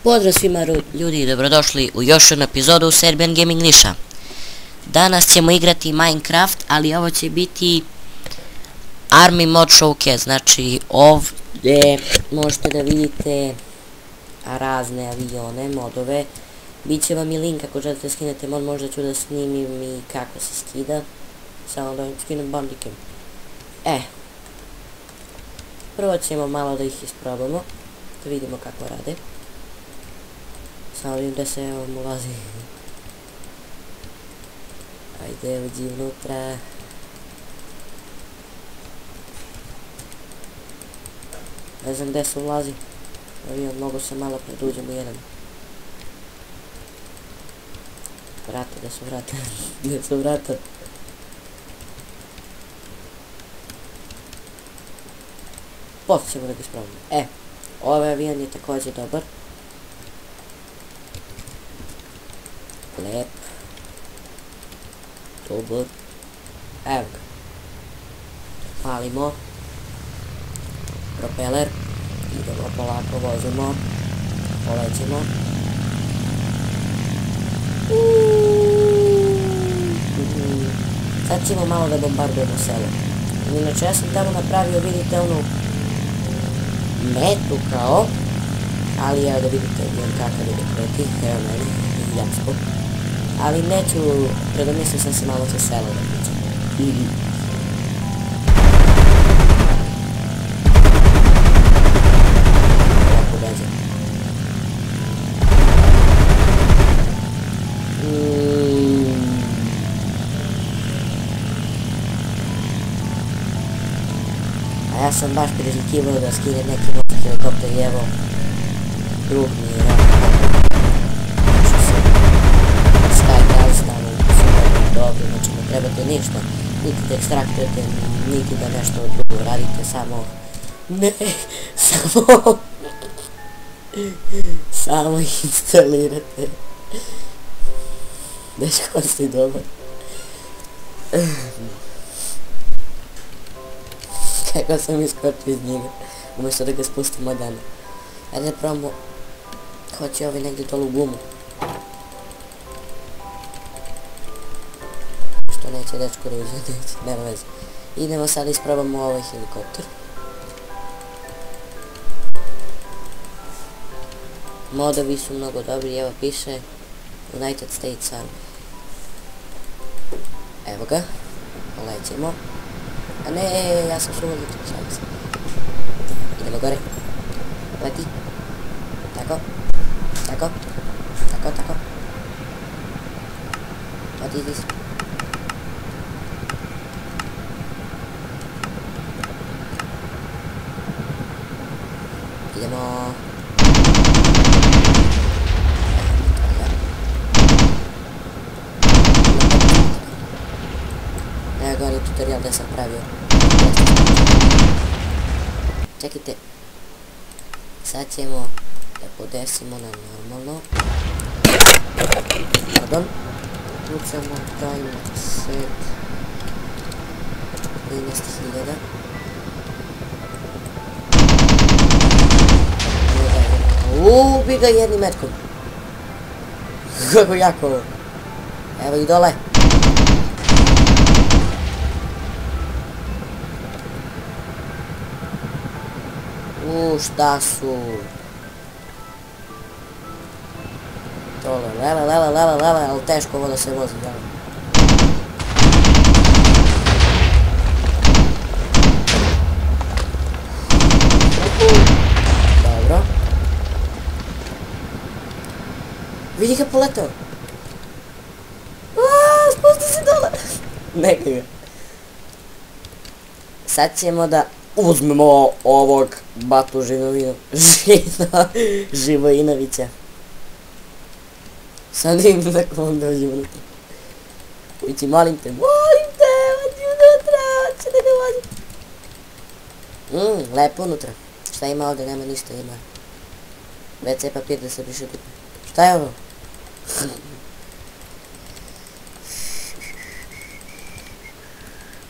Pozdrav svima ljudi i dobrodošli u još jednu epizodu Serbian Gaming Niša. Danas ćemo igrati Minecraft, ali ovo će biti Army Mod Showcase. Znači ovdje možete da vidite razne avione, modove. Biće vam i link ako želite skinete mod, možda ću da snimim i kako se skida. Samo da skinem bandikem. Prvo ćemo malo da ih isprobamo, da vidimo kako rade. Samo vidim da se ovom ulazi. Ajde, uđi unutra. Ne znam gde se ulazi. Avion, mogu se malo preduđem u jedan. Vrata, gde su vrata? Gde su vrata? Poslije ćemo da ga ispravimo. Ovaj avion je također dobar. Lep. Dobar. Evo ga. Palimo. Propeler. Idemo polako, vozimo. Polećemo. Sad ćemo malo da bombardujemo selo. Inače ja sam tamo napravio, vidite onu metu kao, ali evo da vidite kakav je kreti, evo meni, jasno. Ali neću, predomislio sam se malo za selo da pričam. Jako gađa. A ja sam baš priželjkivao da skine neki novi helikopter i evo drug mi je dobro, znači ne trebate ništa, niti da ekstraktujete, niti da nešto drugo radite, samo samo instalirate. Dečko si dobar. Kako sam iskočio iz njega, umjesto da ga spustim odane. Ajde da probamo, hoće ovi negdje dolu u gumu. Neće dečko da uđe, neće, nema veze. Idemo sad isprobamo ovaj helikopter. Modovi su mnogo dobri, evo piše United States Army. Evo ga, polećemo. A ne, ja sam šuvalio tu šanci. Idemo gore. Leti. Tako. Tako. Tako, tako. What is this? Idemo. Evo ga onaj tutorial da sam pravio. Čekajte. Sad ćemo da podesimo na normalno. Pardon. Uključamo time set 13.000. Ubi ga jednim metkom. Kako jako ovo. Evo ih dole. Šta su? Dole, lele, ali teško ovo da se vozi, jel? Dobro. Vidi ga poletao. Spusti se dole. Neka ga. Sad ćemo da uzmemo ovog Batu Živojinovića. Sad im tako on dođe unutra. Ući, molim te, uđi unutra, će da ga vozim. Lepo unutra. Šta ima ovdje? Nema ništa, ima WC papir da se briše dupe. Šta je ovo?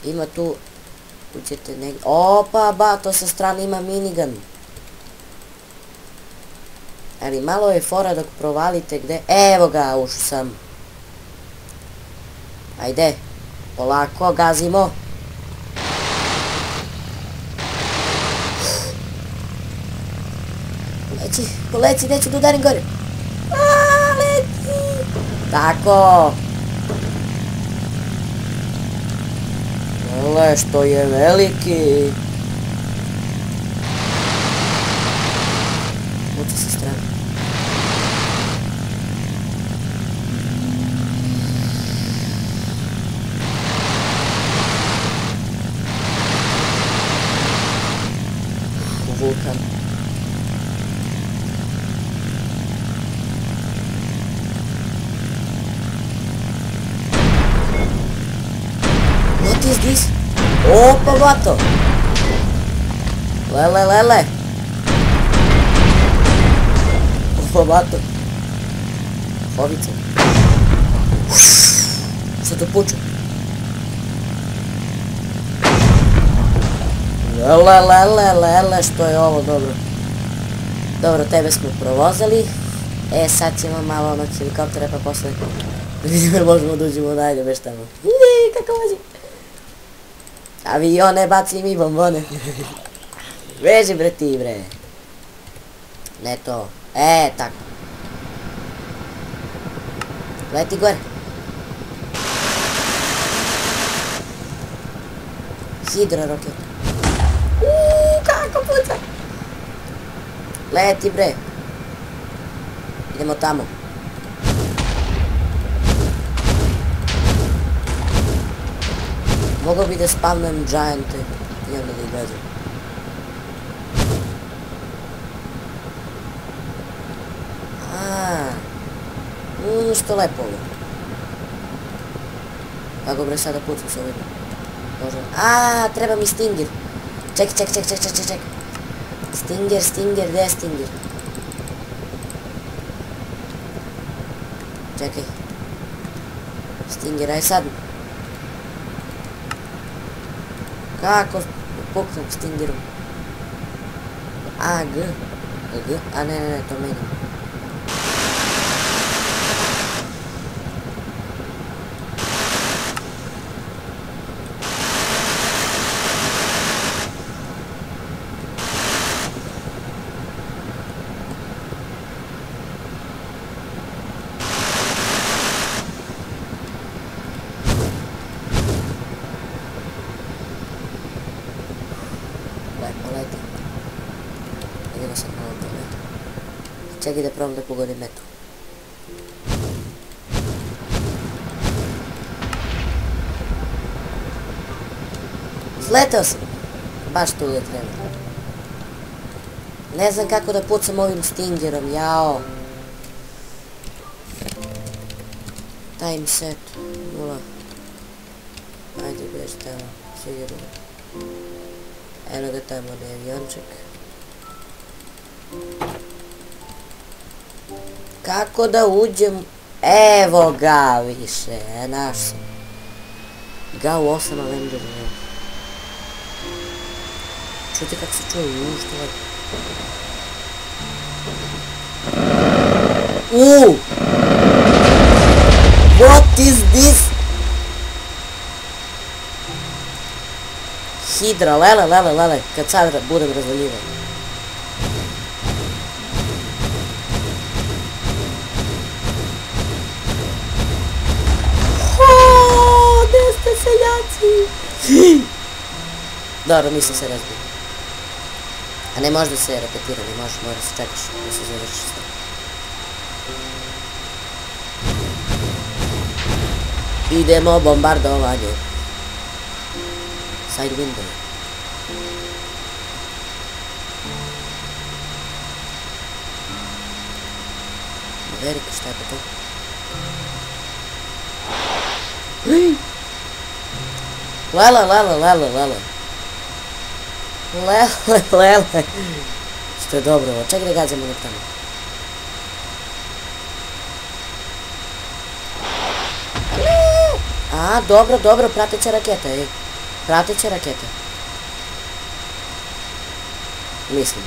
Ima tu, uđete negdje, opa, Bato sa strane ima minigun. Ali malo je fora dok provalite gde... Evo ga, ušao sam. Ajde, polako, gazimo. Poleci, neću da udarim gore. Leti. Tako. Ole, što je veliki. Uči sa strane. Vulkan. What is this? Opa, bato! Lele! Opa, bato! Hovice! Što to puču? Lele, što je ovo dobro? Dobro, tebe smo provozali. E, sad ćemo malo onog helikoptera, pa posle da vidimo možemo da uđemo dalje, već tamo. Kako vozi? Avione, baci mi bombone. Veži bre ti bre. Ne to. E, tako. Leti gore. Hidro roket. Kako puca. Leti bre. Idemo tamo. Mogao bi da spavnem Giante i onda da ih vezem. Što lepo ovo. Kako bre sada pucam se ovdje. Treba mi Stinger. Ček. Stinger, gdje je Stinger? Čekaj. Stinger, aj sad. Kako puknem Stingerom? G. Ne, to meni. Leti. Idemo sad malo tome. Čekaj da probam da pogodim metu. Zletao sam. Baš tu je treba. Ne znam kako da pucam ovim Stingerom, jao. Time set. 0. Ajde, bež tamo. Sigurno. Eno ga tamo da je avionček. Kako da uđem? Evo ga više, naš sam. Ga u 8 Avenger. Čujte kako se čuje što je. What is this? Hidra, lele, kad sad budem razvaljivan. Gdje ste seljaci? Dobro, nisam se razbio. A ne može da se repetira, ne može, mora se čekaš da se završi sve. Idemo bombardovanje. Side window. Verika, šta je pa to? Lele. Što je dobro ovo, čekaj da gađamo nek tamo. Dobro, prateća raketa, ej. Prateća raketa. Mislim.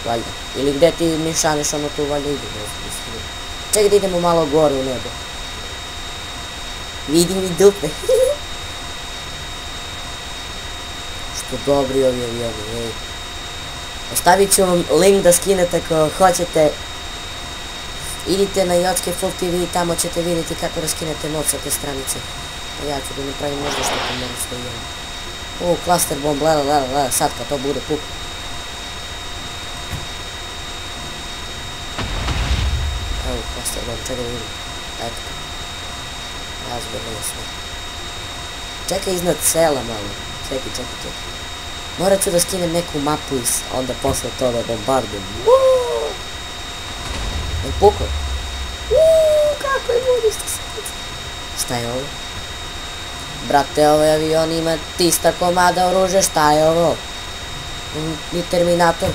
valjda. Ili gde ti nišaneš, ono tu valjda ide, ne znam. Čekaj da idemo malo gore u nebo. Vidim i dupe. Što dobri ovi avioni, ej. Ostavit ću vam link da skinete ako hoćete. Idite na Jocke Full TV i tamo ćete vidjeti kako da skinete mod sa te stranice. A ja ću da napravim možda što to mogu sve imam. Cluster bomb, lela, sad kad to bude pukno. Evo, cluster bomb, čekaj da vidim. Eto. Razgledno je sve. Čekaj iznad sela malo. Čekaj. Morat ću da skinem neku mapu i onda posle to da bombardujem. Je puklo? Kako je budiste srce. Šta je ovo? Brate, ovaj avion ima 300 komada oružja, šta je ovo? Ni Terminator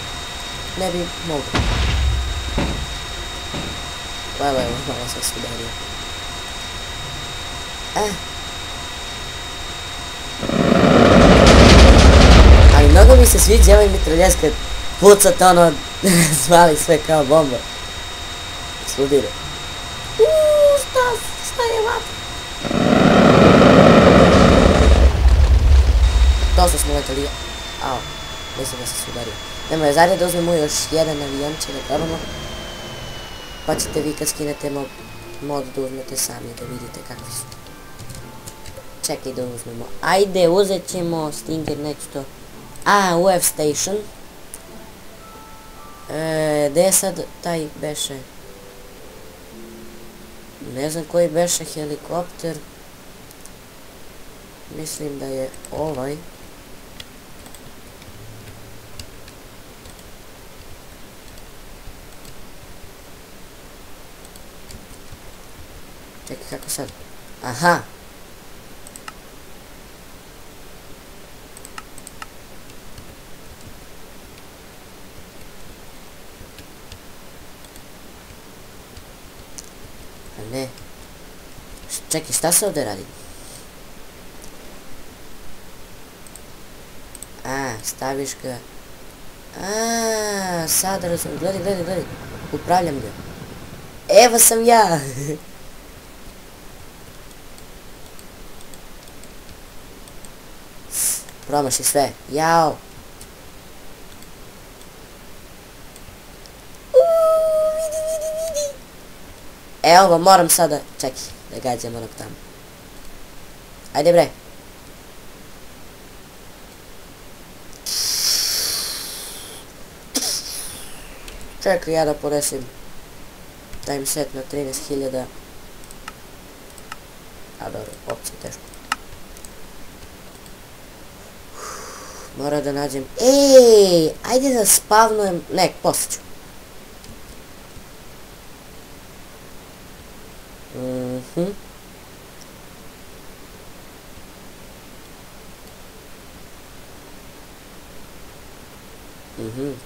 ne bi mogu. Evo, malo sam se udario. Ali mnogo mi se sviđa ovaj mitraljez kad pucate ono, zvali sve kao bomba. Sludire. Šta je vatra? Dosta smo letali. Ao, mislim da sam se udario. Nemoj, zadnje da uzmemo još jedan avionče da probamo. Pa ćete vi kad skinete mod da uzmete sami da vidite kakvi su. Čekaj da uzmemo. Ajde, uzet ćemo Stinger nešto. UF Station. Gde je sad taj beše? Ne znam koji beše helikopter. Mislim da je ovaj. Čekaj, kako sad? Aha! A ne. Čekaj, šta se ovdje radi? Staviš ga. Sad razum. Gledaj. Upravljam ga. Evo sam ja. Promaši sve. Jao. Vidi. Evo, moram sada. Čekaj, da gađam onog tamo. Ajde bre. Čekaj ja da poresim time set na 13.000. A dobro, opcija teško. Mora da nađem. Ajde da spavnujem. Ne, posle ću.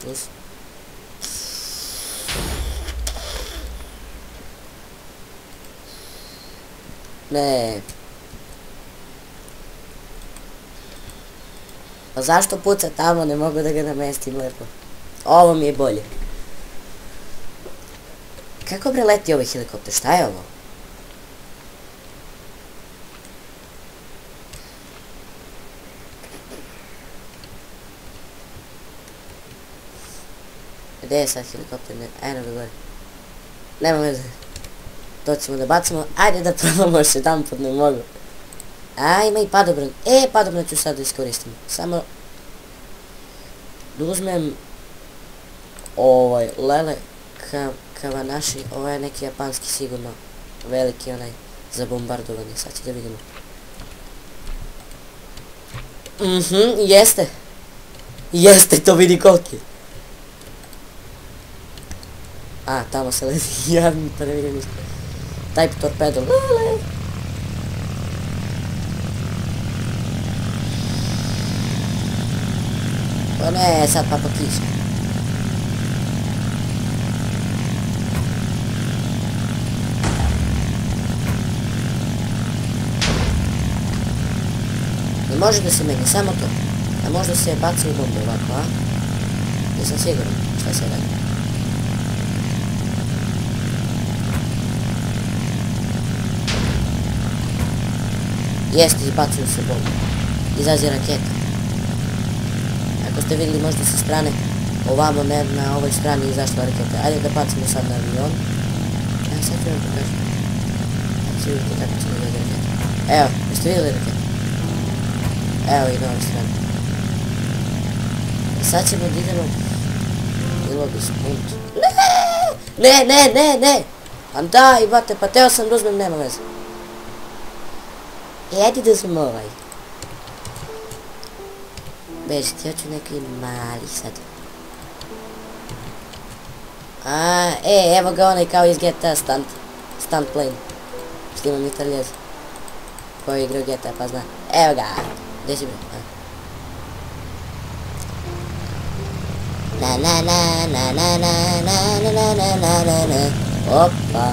Tu si. Ne. Pa zašto puca tamo, ne mogu da ga namestim lepo. Ovo mi je bolje. Kako bre leti ovaj helikopter, šta je ovo? Gde je sad helikopter? Eno ga gore. Nema veze. To ćemo da bacimo. Ajde da probamo još jedan put, ne mogu. Ima i padobran. Padobran ću sad da iskoristim. Samo da uzmem ovaj Lele Kawanashi. Ovo je neki japanski sigurno. Veliki onaj za bombardovanje. Sad ću da vidimo. Jeste. Jeste, to vidi koliki. Tamo se lezi. Ja pa ne vidim ništa. Type torpedo. Lele. Pa ne, sad papa kiša. Ne može da se meni, samo to. A možda se baci u bombu ovako, a? Nisam siguran. šta se radi. Jeste, izbacuju se bombe. Izađe raketa. Ako ste vidjeli možda sa strane, ovamo ne, na ovoj strani je izašla raketa. Ajde da bacimo sad na avion. Evo sad ću vam pokažem. Sad ću vidjeti kako će da dođe raketa. Evo, jeste vidjeli raketa? Evo i na ovoj strani. Sad ćemo da idemo... Bilo bi spunt. Ne! Pa daj, bate, pa teo sam da uzmem, nema veze. Ajde da uzmem ovaj. Bežite, hoću neki mali sad. Evo ga onaj kao iz GTA Stunt Plane. Snimam Italijez. Koji je igrao GTA pa zna. Evo ga. Gdje si bre? Na. Opa.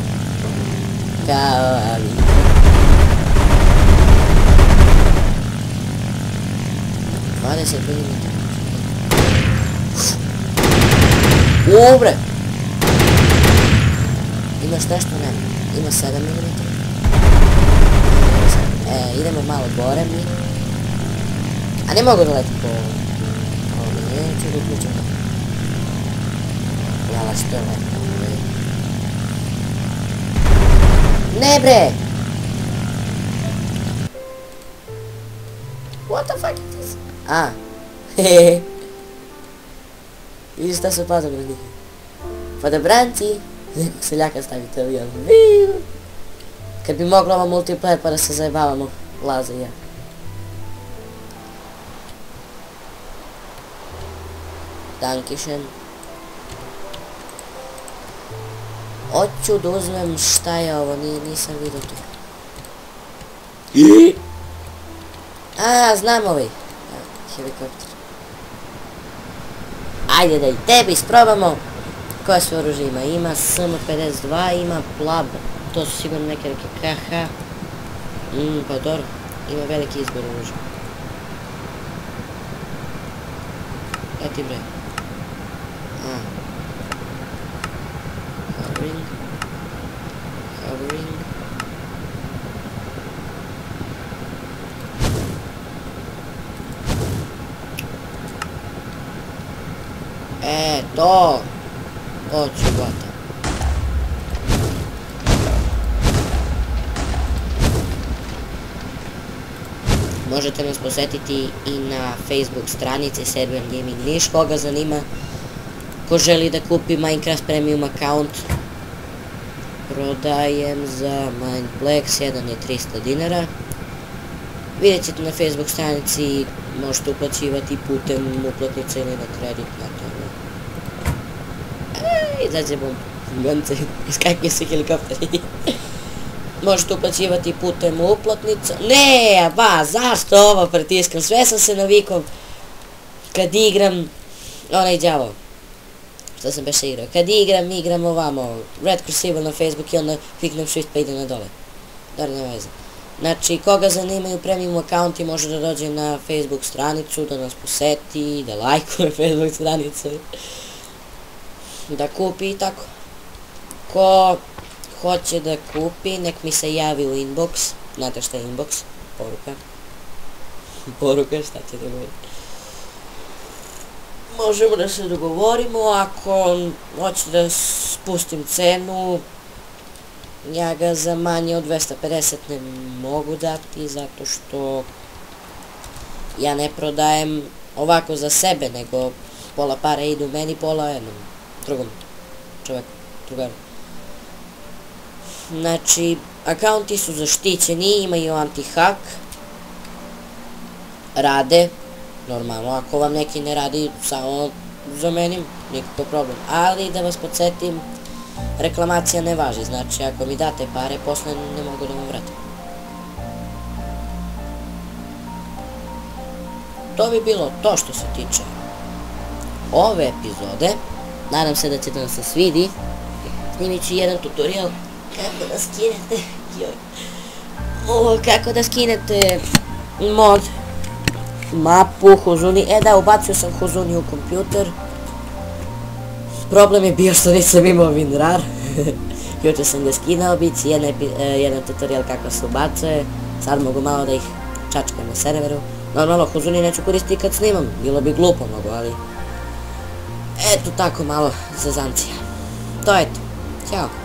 Kao avion. Ubre! Imaš nešto? Ne. Ima 7 mm. Idemo malo gore mi. A ne mogu da letim po... Neću da uključim. Jala što je lepo. Ne bre! What the fuck is this? Hehehe. Vidiš šta su padobrani? Padobranci! Nekog seljaka stavite avion. Kad bi moglo ovo multiplayer pa da se zajebavamo. Laza i ja. Dankeschön. Hoću da uzmem šta je ovo, nisam vidio to. Znam ovaj. Helikopter. Ajde da i tebi isprobamo. Koje sve oružje ima? Ima SM52, ima plab. To su sigurno neke reke KH. Pa dobro. Ima veliki izbor oružja. Leti bre. Hovering. To. Hoću bata. Možete nas posetiti i na Facebook stranici Serbian Gaming Niš, koga zanima, ko želi da kupi Minecraft Premium account, prodajem za Mindplex, jedan je 300 dinara. Vidjet ćete na Facebook stranici, možete uplaćivati putem uplatnice ili na kredit, na tome. Izađe bom, gance, iskakuje se helikopteri. Možete uplaćivati putem uplatnica. Ne, zašto ovo pritiskam? Sve sam se navikao kad igram onaj đavo. Što sam beše igrao? Kad igram ovamo Red Crucible na Facebook i onda kliknem shift pa ide na dole. Dobro, nema veze. Znači, koga zanimaju premium accounti može da dođe na Facebook stranicu, da nas poseti, da lajkuje Facebook stranicu, da kupi i tako. Ko hoće da kupi, nek mi se javi u inbox. Znate šta je inbox? Poruka. Poruka, šta će da govori? Možemo da se dogovorimo, ako hoće da spustim cenu, ja ga za manje od 250 ne mogu dati, zato što ja ne prodajem ovako za sebe, nego pola para idu meni, pola jednom drugom čoveku, drugaru. Znači, akaunti su zaštićeni, imaju anti-hack, rade, normalno, ako vam neki ne radi, samo zamenim, nikakav problem. Ali, da vas podsjetim, reklamacija ne važi, znači, ako mi date pare, posle ne mogu da vam vratim. To bi bilo to što se tiče ove epizode. Nadam se da će da vam se svidi. Snimit ću jedan tutorial kako da skinete kako da skinete mod mapu Hozuni. Da, ubacio sam Hozuni u kompjuter. problem je bio što nisam imao WinRAR. Juče sam ga skinao, bici jedan tutorial kako se ubacuje. Sad mogu malo da ih čačkam na serveru. Normalno, Hozuni neću koristiti kad snimam, bilo bi glupo mogu, ali... Eto tako malo zezancija. To je to. Ćao.